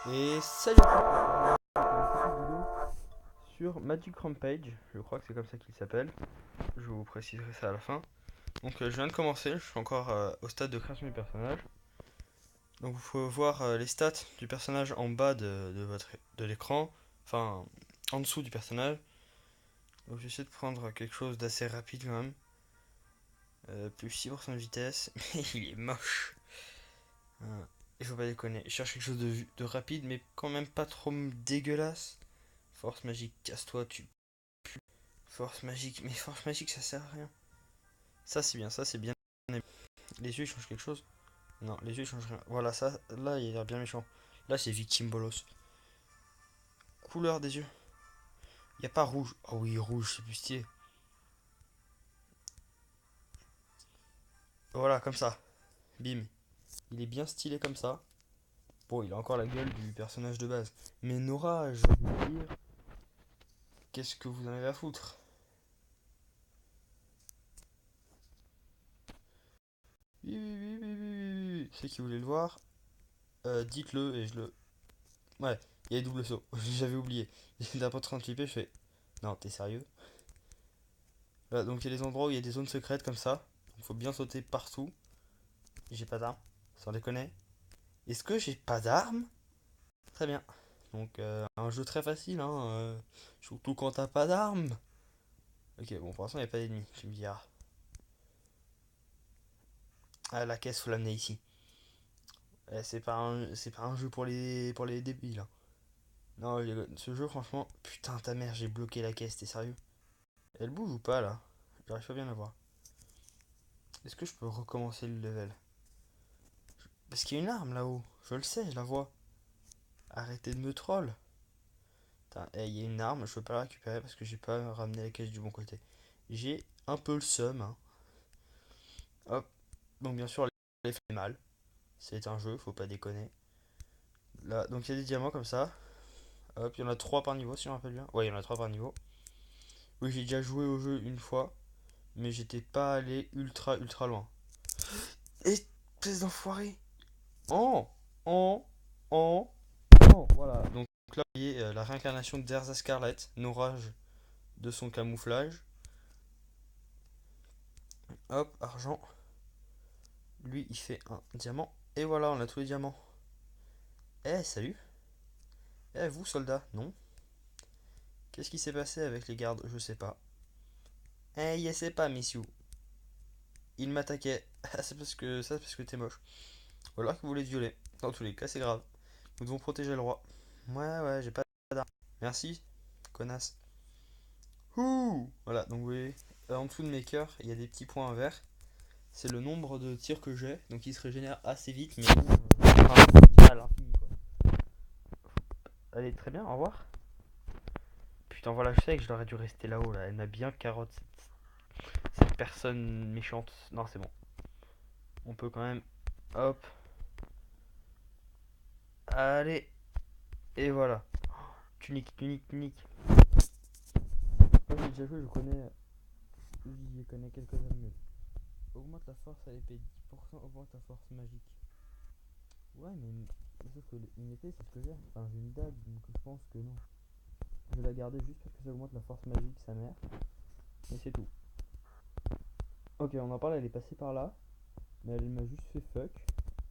Et salut à tous, une petite vidéo sur Magic Rampage, je crois que c'est comme ça qu'il s'appelle, je vous préciserai ça à la fin. Donc je viens de commencer, je suis encore au stade de création du personnage. Donc vous pouvez voir les stats du personnage en bas de l'écran, enfin en dessous du personnage. Donc j'essaie de prendre quelque chose d'assez rapide quand même. Plus 6% de vitesse, mais il est moche. Il faut pas déconner, je cherche quelque chose de rapide mais quand même pas trop dégueulasse. Force magique, casse-toi, tu. Force magique, mais force magique ça sert à rien. Ça c'est bien, ça c'est bien. Les yeux ils changent quelque chose? Non, les yeux ils changent rien. Voilà, ça, là il a l'air bien méchant. Là c'est victime bolos. Couleur des yeux. Y a pas rouge. Oh oui, rouge, c'est plus stylé. Voilà, comme ça. Bim. Il est bien stylé comme ça. Bon, il a encore la gueule du personnage de base. Mais Nora, je veux dire, qu'est-ce que vous en avez à foutre? Oui, oui, oui, oui, oui, oui, oui. Ceux qui voulaient le voir, dites-le et je le. Ouais, il y a les doubles sauts. J'avais oublié. D'un peu 38p, je fais. Non, t'es sérieux? Voilà, donc il y a des endroits où il y a des zones secrètes comme ça. Il faut bien sauter partout. J'ai pas d'armes, sans déconner. Est-ce que j'ai pas d'armes? Très bien. Donc un jeu très facile, hein. Surtout quand t'as pas d'armes. Ok, bon, pour l'instant il n'y a pas d'ennemis, tu me diras. Ah, la caisse, faut l'amener ici. C'est pas un jeu pour les débiles, hein. Non, ce jeu, franchement. Putain, ta mère, j'ai bloqué la caisse, t'es sérieux? Elle bouge ou pas là? J'arrive pas bien à la voir. Est-ce que je peux recommencer le level? Parce qu'il y a une arme là-haut. Je le sais, je la vois. Arrêtez de me troll. Il y a une arme, je peux pas la récupérer parce que j'ai pas ramené la caisse du bon côté. J'ai un peu le seum, hein. Hop, donc bien sûr, les fait mal. C'est un jeu, faut pas déconner. Là, donc il y a des diamants comme ça. Hop, il y en a 3 par niveau si on me rappelle bien. Ouais, il y en a 3 par niveau. Oui, j'ai déjà joué au jeu une fois, mais j'étais pas allé ultra ultra loin. Espèce d'enfoiré! Oh! Oh! Oh! Oh! Voilà, donc là, vous voyez la réincarnation d'Erza Scarlet, Norage de son camouflage. Hop, argent. Lui, il fait un diamant. Et voilà, on a tous les diamants. Eh, salut. Eh, vous, soldat. Non. Qu'est-ce qui s'est passé avec les gardes? Je sais pas. Eh, je sais pas, messieurs. Il m'attaquait. Ah, c'est parce que t'es moche. Ou alors que vous voulez te violer. Dans tous les cas, c'est grave. Nous devons protéger le roi. Ouais, ouais, j'ai pas d'armes. Merci, connasse. Ouh. Voilà, donc vous voyez, en dessous de mes cœurs, il y a des petits points verts. C'est le nombre de tirs que j'ai. Donc il se régénère assez vite, mais à l'infini, quoi. Allez, très bien, au revoir. Putain, voilà, je sais que je l'aurais dû rester là-haut, là. Elle m'a bien carotte, cette personne méchante. Non, c'est bon. On peut quand même. Hop. Allez. Et voilà. Tunique, tunique, tunique. Moi j'ai déjà joué, je connais quelques-uns mieux. Augmente la force à l'épée, 10% augmente la force magique. Ouais, mais sauf que une épée, c'est ce que j'ai. Enfin, j'ai une dague, donc je pense que non. Je vais la garder juste parce que ça augmente la force magique, sa mère. Et c'est tout. Ok, on en parle, elle est passée par là. Mais elle m'a juste fait fuck.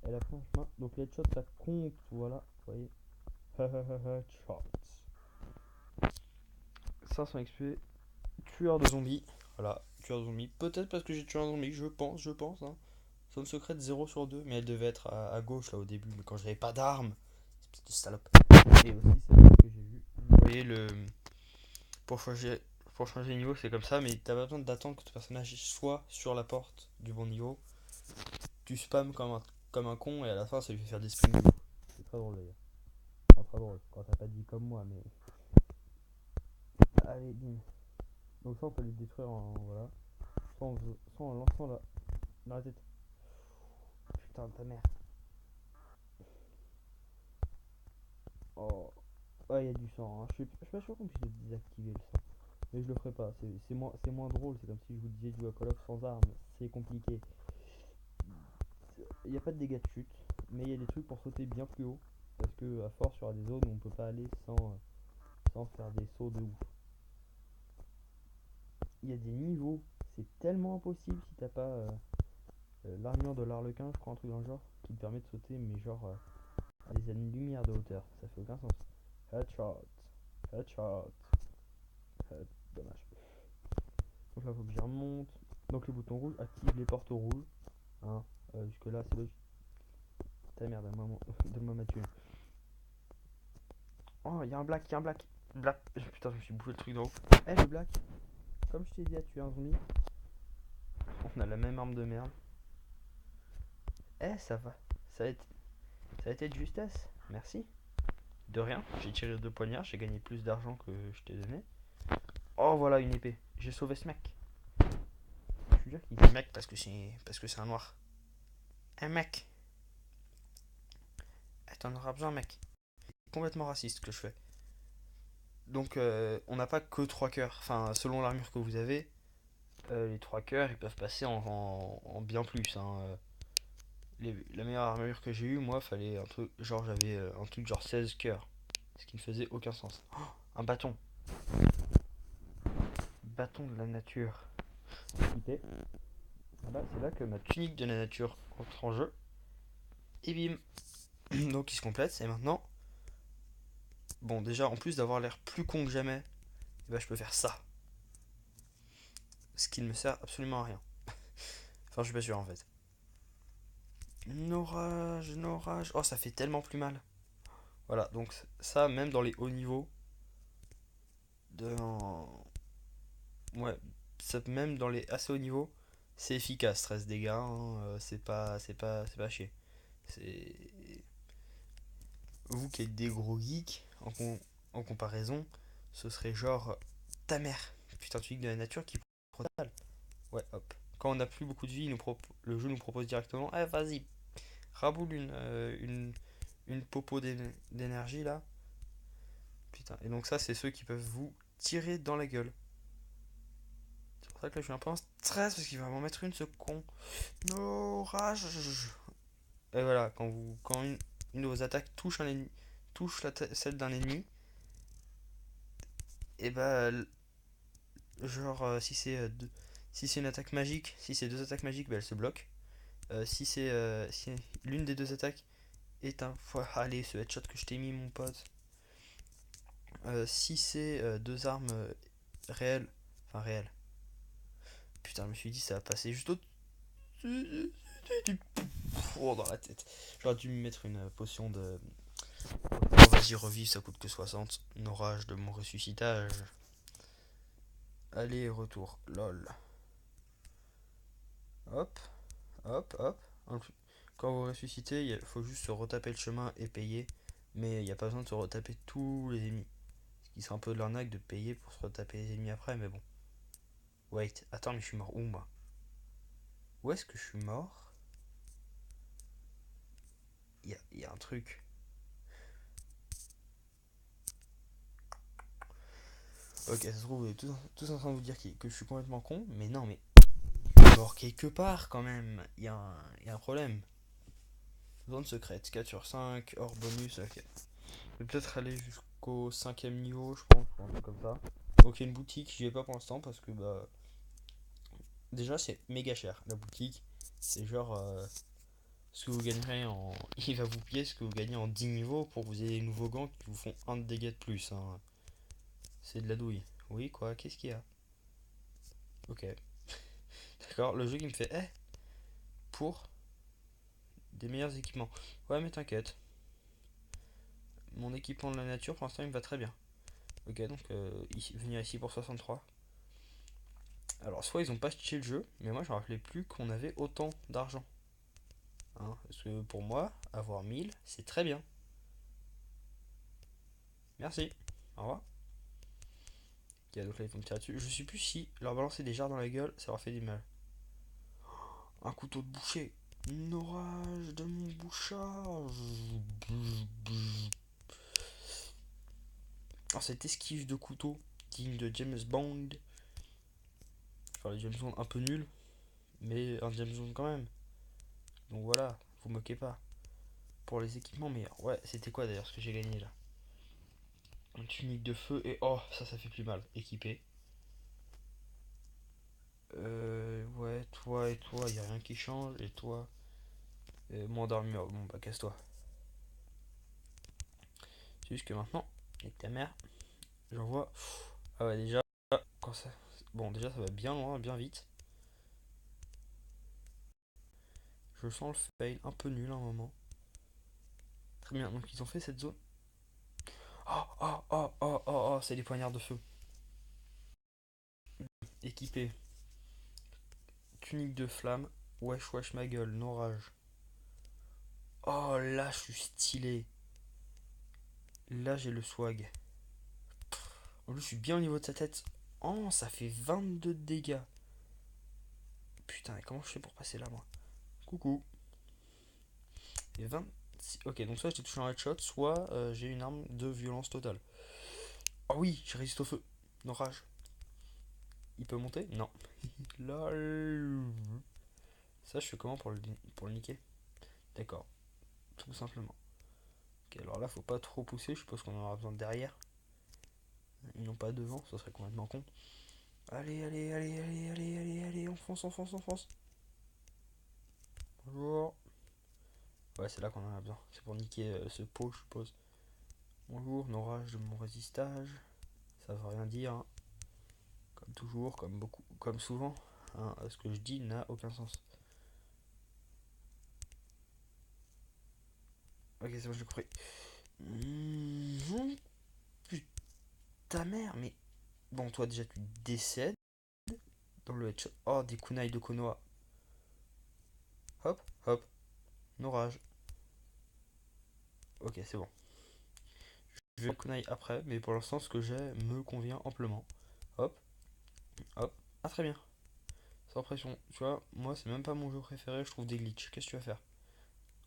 Elle a pris un chemin. Donc les headshots, ça compte, voilà. Vous voyez. Headshots. 500 XP. Tueur de zombies. Voilà, tueur de zombies. Peut-être parce que j'ai tué un zombie, je pense. Hein. Zone secrète 0/2, mais elle devait être à gauche là au début, mais quand j'avais pas d'armes. Espèce de salope. Et aussi, c'est là que j'ai vu. Vous voyez, pour changer, pour changer de niveau, c'est comme ça, mais t'as pas besoin d'attendre que ton personnage soit sur la porte du bon niveau. Tu spams comme un con et à la fin, ça lui fait faire des spins. C'est très drôle d'ailleurs. Enfin, très drôle, quand t'as pas dit comme moi, mais. Allez, bim. Donc, ça, on peut les détruire en. Voilà. Sans en lançant la tête. Putain, ta mère. Oh. Ouais, il y a du sang, hein. Je suis pas sûr qu'on puisse désactiver le sang. Mais je le ferai pas. C'est moins drôle. C'est comme si je vous disais de jouer à Call of sans armes. C'est compliqué. Il n'y a pas de dégâts de chute. Mais il y a des trucs pour sauter bien plus haut. Parce que à force, il y aura des zones où on peut pas aller sans faire des sauts de ouf. Il y a des niveaux, c'est tellement impossible si t'as pas l'armure de l'arlequin, je crois, un truc dans le genre, qui te permet de sauter, mais genre à des années-lumière de hauteur. Ça fait aucun sens. Headshot, headshot, dommage. Donc là, faut que j'y remonte. Donc le bouton rouge active les portes rouges. Hein, jusque là, c'est logique. Ta merde, donne-moi ma thune. Oh, il y a un black, il y a un black. Black. Putain, je me suis bouffé le truc d'en haut. Eh, le black, comme je t'ai dit à tuer un zombie, on a la même arme de merde. Eh, ça va. Ça a été, ça a été de justesse. Merci. De rien. J'ai tiré 2 poignards, j'ai gagné plus d'argent que je t'ai donné. Oh, voilà une épée. J'ai sauvé ce mec. Je veux dire qu'il dit mec parce que c'est un noir. Un mec. Eh, t'en auras besoin, mec. C'est complètement raciste ce que je fais. Donc, on n'a pas que 3 cœurs. Enfin, selon l'armure que vous avez, les 3 cœurs ils peuvent passer en bien plus. Hein. La meilleure armure que j'ai eue, moi, fallait un truc. Genre, j'avais un truc genre 16 cœurs. Ce qui ne faisait aucun sens. Oh, un bâton. Bâton de la nature. Écoutez, voilà, c'est là que ma tunique de la nature entre en jeu. Et bim. Donc, il se complète. Et maintenant, bon, déjà, en plus d'avoir l'air plus con que jamais, eh ben, je peux faire ça. Ce qui ne me sert absolument à rien. Enfin, je suis pas sûr en fait. Orage, orage. Oh, ça fait tellement plus mal. Voilà, donc ça, même dans les hauts niveaux, ouais, ça, même dans les assez hauts niveaux, c'est efficace, 13 dégâts, hein, c'est pas chier. C'est... Vous qui êtes des gros geeks, en comparaison, ce serait genre ta mère. Putain, tu dis de la nature qui protège. Ouais, hop. Quand on n'a plus beaucoup de vie, le jeu nous propose directement, eh vas-y, raboule une popo d'énergie là. Putain, et donc ça, c'est ceux qui peuvent vous tirer dans la gueule. C'est pour ça que là, je suis un peu en stress parce qu'il va m'en mettre une, ce con. No rage. Et voilà, quand une de vos attaques touche un ennemi, touche celle d'un ennemi, et bah, genre, si c'est une attaque magique, si c'est 2 attaques magiques, bah, elle se bloque. Si l'une des 2 attaques est un. Allez, ce headshot que je t'ai mis, mon pote. Si c'est 2 armes réelles, enfin réelles. Putain, je me suis dit, ça va passer juste au. Oh, dans la tête. J'aurais dû me mettre une potion de. Oh, vas-y, revive, ça coûte que 60. Orage de mon ressuscitage. Allez, retour. Lol. Hop, hop, hop. Quand vous ressuscitez, il faut juste se retaper le chemin et payer. Mais il n'y a pas besoin de se retaper tous les ennemis. Ce qui serait un peu de l'arnaque de payer pour se retaper les ennemis après, mais bon. Wait, attends, mais je suis mort où, moi? Où est-ce que je suis mort? Il y a un truc. Ok, ça se trouve, vous êtes tous en train de vous dire que je suis complètement con, mais non, mais je suis mort quelque part quand même. Il y a un problème. Zone secrète, 4 sur 5, hors bonus, ok. Je vais peut-être aller jusqu'au 5ème niveau, je pense, un truc comme ça. Donc il y a une boutique, j'y vais pas pour l'instant parce que bah. Déjà, c'est méga cher. La boutique, c'est genre. Ce que vous gagnerez en. Il va vous payer ce que vous gagnez en 10 niveaux pour que vous ayez des nouveaux gants qui vous font un de dégâts de plus. Hein. C'est de la douille. Oui, quoi, qu'est-ce qu'il y a? Ok. D'accord, le jeu qui me fait. Pour des meilleurs équipements. Ouais, mais t'inquiète. Mon équipement de la nature, pour l'instant, il me va très bien. Ok, donc venir ici pour 63. Alors, soit ils ont pas stitché le jeu, mais moi je me rappelais plus qu'on avait autant d'argent. Hein, parce que pour moi, avoir 1000, c'est très bien. Merci. Au revoir. Ok, donc là ils vont me tirer dessus. Je sais plus si leur balancer des jarres dans la gueule, ça leur fait du mal. Un couteau de boucher. Une orage de mon bouchard. Alors, cette esquive de couteau, digne de James Bond. Enfin, les James Bond un peu nul, mais un James Bond quand même. Donc voilà, vous moquez pas. pour les équipements meilleurs. Ouais, c'était quoi d'ailleurs ce que j'ai gagné là? Une tunique de feu et oh, ça fait plus mal. Équipé. Ouais, toi et toi, y a rien qui change. Et toi, moins d'armure. Bon, bah, casse-toi. C'est juste que maintenant, avec ta mère, j'en vois. Ah ouais, déjà, quand ça. Bon, déjà, ça va bien loin, bien vite. Je sens le fail un peu nul à un moment. Très bien, donc ils ont fait cette zone. Oh, oh, oh, oh, oh, oh, c'est des poignards de feu. Équipé. Tunique de flamme. Wesh, wesh, ma gueule, non rage. Oh, là, je suis stylé. Là, j'ai le swag. En plus, je suis bien au niveau de sa tête. Oh, ça fait 22 de dégâts. Putain, et comment je fais pour passer là, moi? Coucou. Et 26. Ok, donc soit j'ai touché un headshot, soit j'ai une arme de violence totale. Oh oui, je résiste au feu. Non rage. Il peut monter? Non. Lol. Ça, je fais comment pour le niquer? D'accord, tout simplement. Ok, alors là, faut pas trop pousser. Je suppose qu'on en aura besoin de derrière. Ils n'ont pas devant, ça serait complètement con. Allez, allez, allez, allez, allez, allez, allez, on fonce, on fonce, on fonce. Bonjour. Ouais, c'est là qu'on en a besoin. C'est pour niquer ce pot, je suppose. Bonjour, non rage de mon résistage. Ça veut rien dire, hein. Comme toujours, comme beaucoup, comme souvent, hein, ce que je dis n'a aucun sens. Ok, c'est bon, j'ai compris. Mmh, putain mère, mais bon, toi déjà tu décèdes dans le headshot. Oh, des kunai de Konoha. Hop, hop, no rage. Ok, c'est bon. Je vais le kunai après, mais pour l'instant, ce que j'ai me convient amplement. Hop, hop. Ah, très bien. Sans pression. Tu vois, moi, c'est même pas mon jeu préféré, je trouve des glitches. Qu'est-ce que tu vas faire?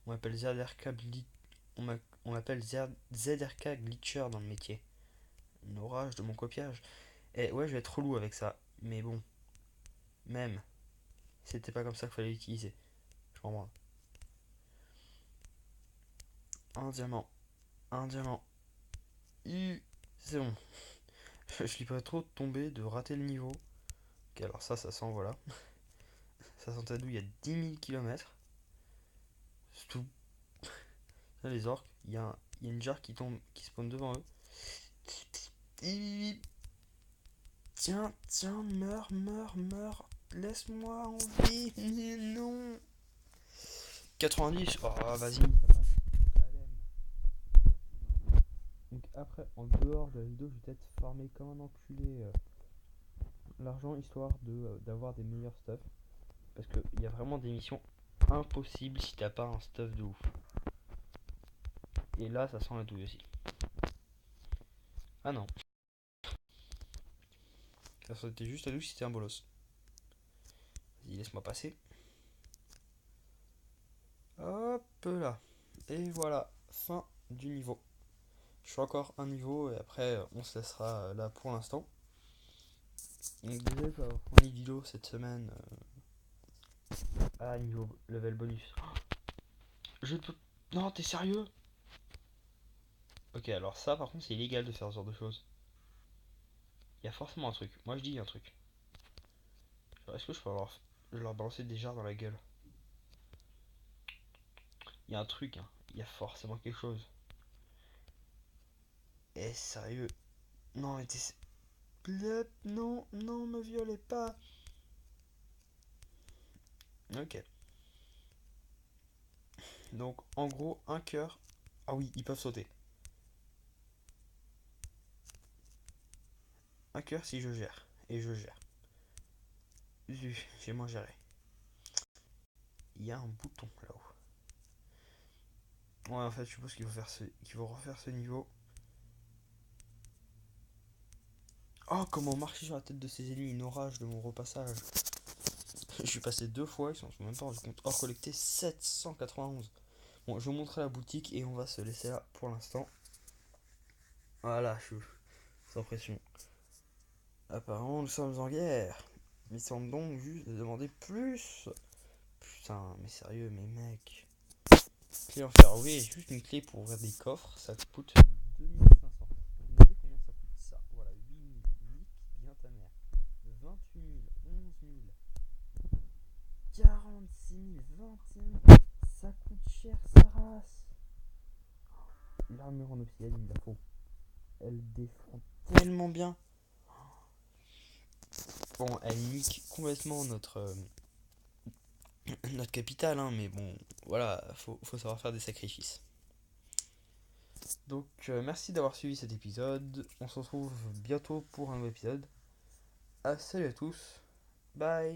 On m'appelle ZRK on m'appelle ZRK Glitcher dans le métier. Une orage de mon copiage. Et ouais, je vais être relou avec ça. Mais bon, même, c'était pas comme ça qu'il fallait l'utiliser. Je comprends. Un diamant. Un diamant. C'est bon. Je suis pas trop tombé de rater le niveau. Ok, alors ça sent, voilà. Ça sentait d'où il y a 10 000 km. C'est tout. Là, les orques, il y a une jarre qui tombe, qui spawn devant eux. Tiens, tiens, meurs, meurs, meurs. Laisse-moi en vie. Non. 90. Oh, vas-y, ça passe. Donc après, en dehors de la vidéo, je vais peut-être farmer comme un enculé l'argent histoire d'avoir des meilleurs stuff. Parce qu'il y a vraiment des missions impossibles si t'as pas un stuff de ouf. Et là, ça sent la douille aussi. Ah non. Ça sentait juste la douille si c'était un bolos. Vas-y, laisse-moi passer. Hop là. Et voilà, fin du niveau. Je suis encore un niveau et après on se laissera là pour l'instant. Donc désolé pour avoir fourni vidéo cette semaine à niveau level bonus. Je peux. Non, t'es sérieux? Ok, alors ça par contre c'est illégal de faire ce genre de choses. Il y a forcément un truc. Moi je dis un truc. Genre, est-ce que je peux leur balancer des jarres dans la gueule? Il y a un truc, hein. Il y a forcément quelque chose. Eh sérieux? Non mais t'es. Non, non, me violez pas. Ok. Donc en gros un cœur. Ah oui, ils peuvent sauter. Un cœur si je gère. Et je gère. J'ai moins géré. Il y a un bouton là-haut. Ouais, en fait, je suppose qu'il faut refaire ce niveau. Oh, comment marcher sur la tête de ces ennemis, une orage de mon repassage. Je suis passé deux fois, ils s'en sont même pas rendu compte. Or, collecté 791. Bon, je vous montrerai la boutique et on va se laisser là pour l'instant. Voilà, je suis sans pression. Apparemment, nous sommes en guerre. Il semble donc juste de demander plus. Putain, mais sérieux, mais mec. Clé en fer. Oui, juste une clé pour ouvrir des coffres, ça coûte 2500. Demandez combien ça coûte ça. Voilà, 8000. Nique bien ta mère. 28 000, 11 000, 46 000, 21 000. Ça coûte cher sa race. L'armure en obsidienne, il me la faut. Elle défend tellement bien. Bon, elle nique complètement notre capitale, hein, mais bon, voilà, faut savoir faire des sacrifices. Donc, merci d'avoir suivi cet épisode. On se retrouve bientôt pour un nouvel épisode. Ah, salut à tous. Bye.